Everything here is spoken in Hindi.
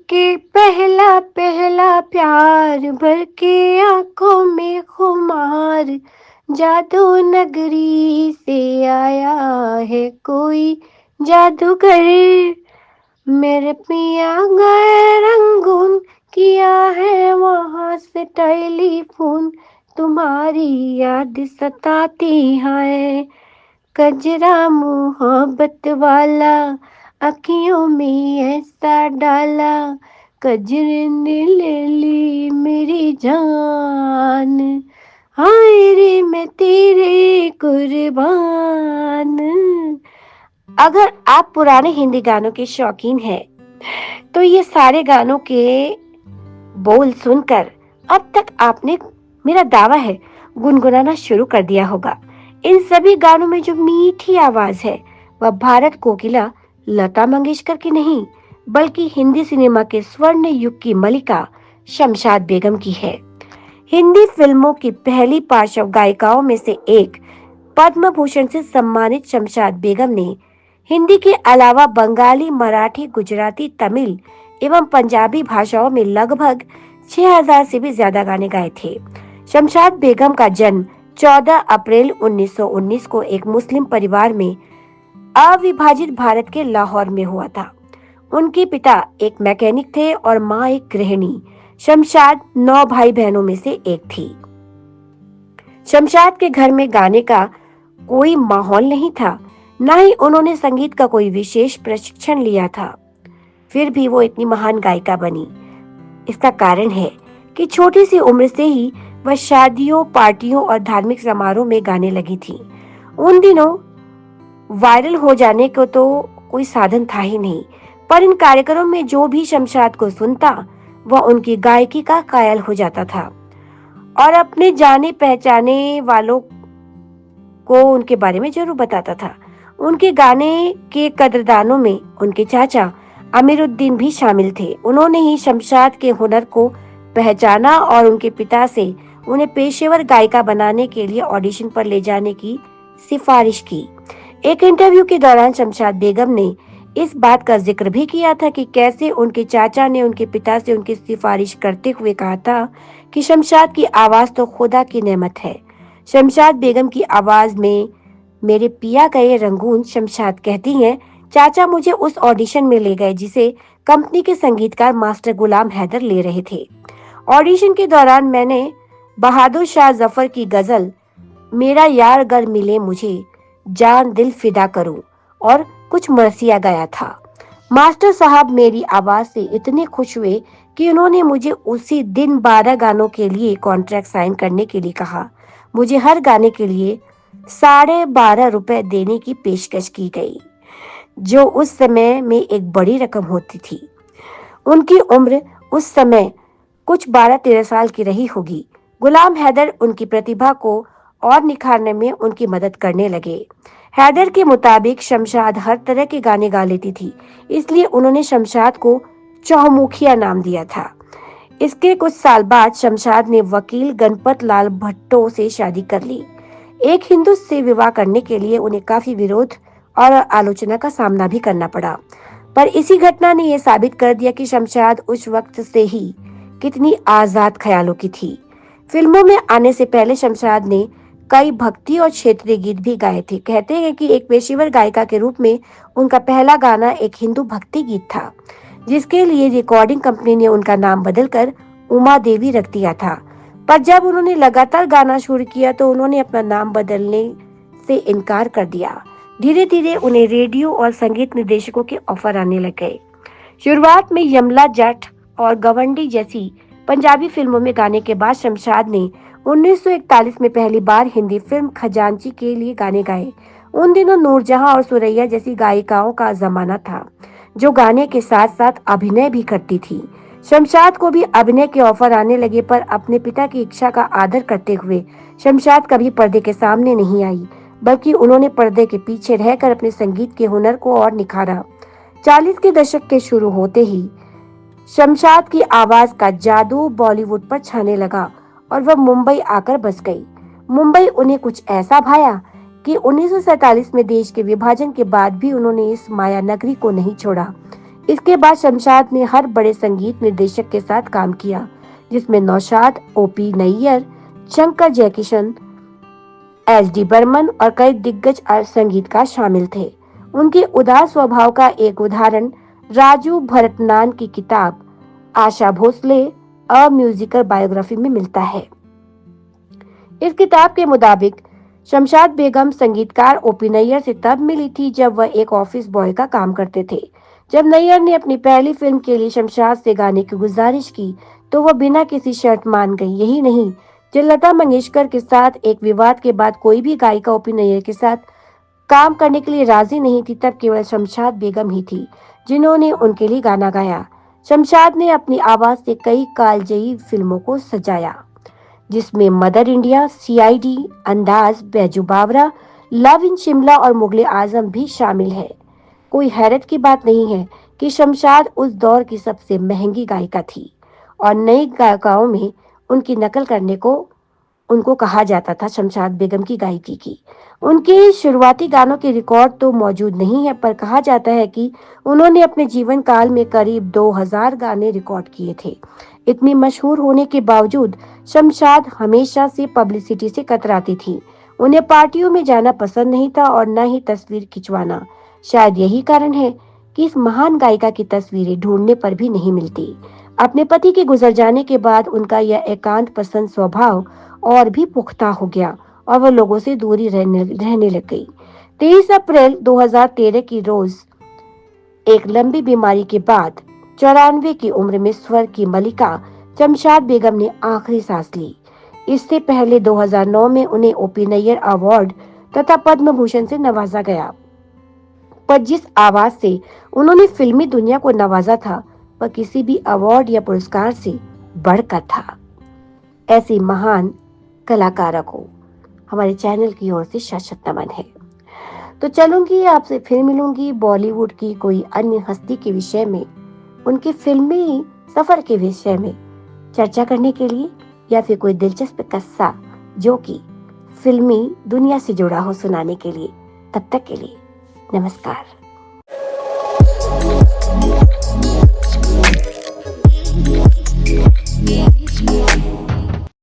के पहला पहला प्यार भर के आंखों में खुमार, जादू नगरी से आया है कोई जादूगर। मेरे पिया गए रंगून, किया है वहां से टेलीफोन, तुम्हारी याद सताती है। कजरा मोहब्बत वाला, अखियों में ऐसा डाला, कजरे ने ले ली मेरी जान, हाय रे मैं तेरे कुर्बान। अगर आप पुराने हिंदी गानों के शौकीन हैं, तो ये सारे गानों के बोल सुनकर अब तक आपने, मेरा दावा है, गुनगुनाना शुरू कर दिया होगा। इन सभी गानों में जो मीठी आवाज है, वह भारत कोकिला लता मंगेशकर की नहीं, बल्कि हिंदी सिनेमा के स्वर्ण युग की मलिका शमशाद बेगम की है। हिंदी फिल्मों की पहली पार्श्व गायिकाओं में से एक, पद्म भूषण से सम्मानित शमशाद बेगम ने हिंदी के अलावा बंगाली, मराठी, गुजराती, तमिल एवं पंजाबी भाषाओं में लगभग 6000 से भी ज्यादा गाने गाए थे। शमशाद बेगम का जन्म 14 अप्रैल 1919 को एक मुस्लिम परिवार में अविभाजित भारत के लाहौर में हुआ था। उनके पिता एक मैकेनिक थे और माँ एक गृहिणी। शमशाद 9 भाई बहनों में से एक थी। शमशाद के घर में गाने का कोई माहौल नहीं था, न ही उन्होंने संगीत का कोई विशेष प्रशिक्षण लिया था। फिर भी वो इतनी महान गायिका बनी। इसका कारण है कि छोटी सी उम्र से ही वह शादियों, पार्टियों और धार्मिक समारोह में गाने लगी थी। उन दिनों वायरल हो जाने को तो कोई साधन था ही नहीं, पर इन कार्यक्रमों में जो भी शमशाद को सुनता, वह उनकी गायकी का कायल हो जाता था और अपने जाने पहचाने वालों को उनके बारे में जरूर बताता था। उनके गाने के कदरदानों में उनके चाचा अमीरुद्दीन भी शामिल थे। उन्होंने ही शमशाद के हुनर को पहचाना और उनके पिता से उन्हें पेशेवर गायिका बनाने के लिए ऑडिशन पर ले जाने की सिफारिश की। एक इंटरव्यू के दौरान शमशाद बेगम ने इस बात का जिक्र भी किया था कि कैसे उनके चाचा ने उनके पिता से उनकी सिफारिश करते हुए कहा था कि शमशाद की आवाज तो खुदा की नेमत है। शमशाद बेगम की आवाज में मेरे पिया गए रंगून, शमशाद कहती हैं, चाचा मुझे उस ऑडिशन में ले गए जिसे कंपनी के संगीतकार मास्टर गुलाम हैदर ले रहे थे। ऑडिशन के दौरान मैंने बहादुर शाह जफर की गजल मेरा यार गर मिले मुझे, जान दिल फिदा करूं और कुछ मरसिया गाया था। मास्टर साहब मेरी आवाज से इतने खुश हुए कि उन्होंने मुझे उसी दिन 12 गानों के लिए कॉन्ट्रैक्ट साइन करने के लिए कहा। मुझे हर गाने के लिए 12.5 रुपए देने की पेशकश की गई, जो उस समय में एक बड़ी रकम होती थी। उनकी उम्र उस समय कुछ 12-13 साल की रही होगी। गुलाम हैदर उनकी प्रतिभा को और निखारने में उनकी मदद करने लगे। हैदर के मुताबिक शमशाद हर तरह के गाने गा लेती थी, इसलिए उन्होंने शमशाद को चौमुखिया नाम दिया था। इसके कुछ साल बाद शमशाद ने वकील गणपत लाल भट्टो से शादी कर ली। एक हिंदू से विवाह करने के लिए उन्हें काफी विरोध और आलोचना का सामना भी करना पड़ा, पर इसी घटना ने यह साबित कर दिया कि शमशाद उस वक्त से ही कितनी आजाद ख्यालों की थी। फिल्मों में आने से पहले शमशाद ने कई भक्ति और क्षेत्रीय गीत भी गाए थे। कहते हैं कि एक पेशेवर गायिका के रूप में उनका पहला गाना एक हिंदू भक्ति गीत था, जिसके लिए रिकॉर्डिंग कंपनी ने उनका नाम बदलकर उमा देवी रख दिया था। पर जब उन्होंने लगातार गाना शुरू किया तो उन्होंने अपना नाम बदलने से इनकार कर दिया। धीरे धीरे उन्हें रेडियो और संगीत निर्देशकों के ऑफर आने लग गए। शुरुआत में यमला जट और गवंडी जैसी पंजाबी फिल्मों में गाने के बाद शमशाद ने 1941 में पहली बार हिंदी फिल्म खजांची के लिए गाने गाए। उन दिनों नूरजहां और सुरैया जैसी गायिकाओं का जमाना था, जो गाने के साथ साथ अभिनय भी करती थी। शमशाद को भी अभिनय के ऑफर आने लगे, पर अपने पिता की इच्छा का आदर करते हुए शमशाद कभी पर्दे के सामने नहीं आई, बल्कि उन्होंने पर्दे के पीछे रहकर अपने संगीत के हुनर को और निखारा। 40 के दशक के शुरू होते ही शमशाद की आवाज का जादू बॉलीवुड पर छाने लगा और वह मुंबई आकर बस गई। मुंबई उन्हें कुछ ऐसा भाया कि 1947 में देश के विभाजन के बाद भी उन्होंने इस माया नगरी को नहीं छोड़ा। इसके बाद शमशाद ने हर बड़े संगीत निर्देशक के साथ काम किया, जिसमें नौशाद, ओपी नैयर, शंकर जयकिशन, एस.डी. बर्मन और कई दिग्गज संगीतकार शामिल थे। उनके उदार स्वभाव का एक उदाहरण राजू भरतनान की किताब Asha Bhosle a musical biography में मिलता है। इस किताब के मुताबिक शमशाद बेगम संगीतकार ओपी नैयर से तब मिली थी जब वह एक ऑफिस बॉय का काम करते थे। जब नैयर ने अपनी पहली फिल्म के लिए शमशाद से गाने की गुजारिश की तो वह बिना किसी शर्त मान गई। यही नहीं, जब लता मंगेशकर के साथ एक विवाद के बाद कोई भी गायिका ओपी नैयर के साथ काम करने के लिए राजी नहीं थी, तब केवल शमशाद बेगम ही थी जिन्होंने उनके लिए गाना गाया। शमशाद ने अपनी आवाज से कई कालजयी फिल्मों को सजाया, जिसमें मदर इंडिया, सीआईडी, अंदाज, बैजू बावरा, लव इन शिमला और मुगले आजम भी शामिल है। कोई हैरत की बात नहीं है कि शमशाद उस दौर की सबसे महंगी गायिका थी और नई गायिकाओं में उनकी नकल करने को उनको कहा जाता था शमशाद बेगम की गायकी की। उनके शुरुआती गानों के रिकॉर्ड तो मौजूद नहीं है, पर कहा जाता है कि उन्होंने अपने जीवन काल में करीब 2000 गाने रिकॉर्ड किए थे। इतनी मशहूर होने के बावजूद शमशाद हमेशा से पब्लिसिटी से कतराती थी। उन्हें पार्टियों में जाना पसंद नहीं था और न ही तस्वीर खिंचवाना। शायद यही कारण है कि इस महान गायिका की तस्वीरें ढूंढने पर भी नहीं मिलती। अपने पति के गुजर जाने के बाद उनका यह एकांत पसंद स्वभाव और भी पुख्ता हो गया और वह लोगों से दूरी रहने लग गई। 23 अप्रैल 2013 की रोज एक लंबी बीमारी के बाद 94 की उम्र में स्वर की मलिका शमशाद बेगम ने आखिरी सांस ली। इससे पहले 2009 में उन्हें ओपी नैयर अवार्ड तथा पद्म भूषण से नवाजा गया, पर जिस आवाज से उन्होंने फिल्मी दुनिया को नवाजा था वह किसी भी अवार्ड या पुरस्कार से बढ़कर था। ऐसी महान कलाकारों को हमारे चैनल की ओर से शत नमन है। तो चलूंगी आपसे, फिर मिलूंगी बॉलीवुड की कोई अन्य हस्ती के विषय में, उनके फिल्मी सफर के विषय में चर्चा करने के लिए, या फिर कोई दिलचस्प किस्सा जो कि फिल्मी दुनिया से जुड़ा हो सुनाने के लिए। तब तक के लिए नमस्कार।